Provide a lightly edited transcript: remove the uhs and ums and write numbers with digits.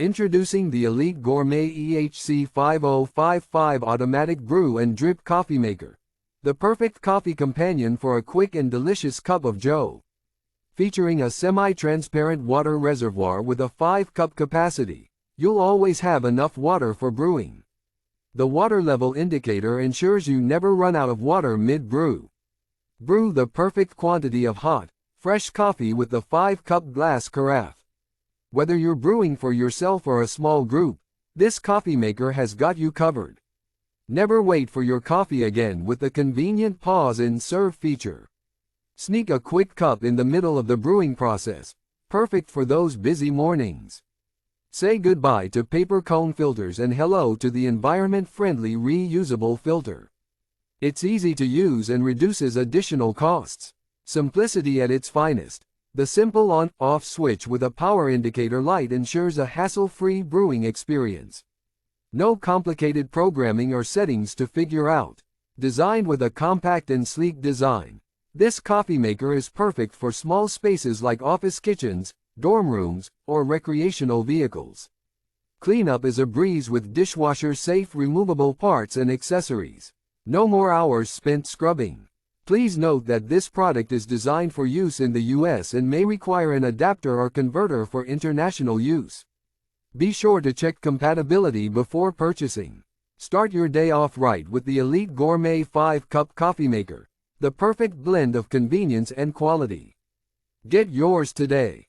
Introducing the Elite Gourmet EHC 5055 Automatic Brew and Drip Coffee Maker. The perfect coffee companion for a quick and delicious cup of joe. Featuring a semi-transparent water reservoir with a 5-cup capacity, you'll always have enough water for brewing. The water level indicator ensures you never run out of water mid-brew. Brew the perfect quantity of hot, fresh coffee with the 5-cup glass carafe. Whether you're brewing for yourself or a small group, this coffee maker has got you covered. Never wait for your coffee again with the convenient pause and serve feature. Sneak a quick cup in the middle of the brewing process, perfect for those busy mornings. Say goodbye to paper cone filters and hello to the environment-friendly reusable filter. It's easy to use and reduces additional costs. Simplicity at its finest. The simple on-off switch with a power indicator light ensures a hassle-free brewing experience. No complicated programming or settings to figure out. Designed with a compact and sleek design, this coffee maker is perfect for small spaces like office kitchens, dorm rooms, or recreational vehicles. Cleanup is a breeze with dishwasher-safe removable parts and accessories. No more hours spent scrubbing. Please note that this product is designed for use in the US and may require an adapter or converter for international use. Be sure to check compatibility before purchasing. Start your day off right with the Elite Gourmet 5-Cup Coffee Maker, the perfect blend of convenience and quality. Get yours today.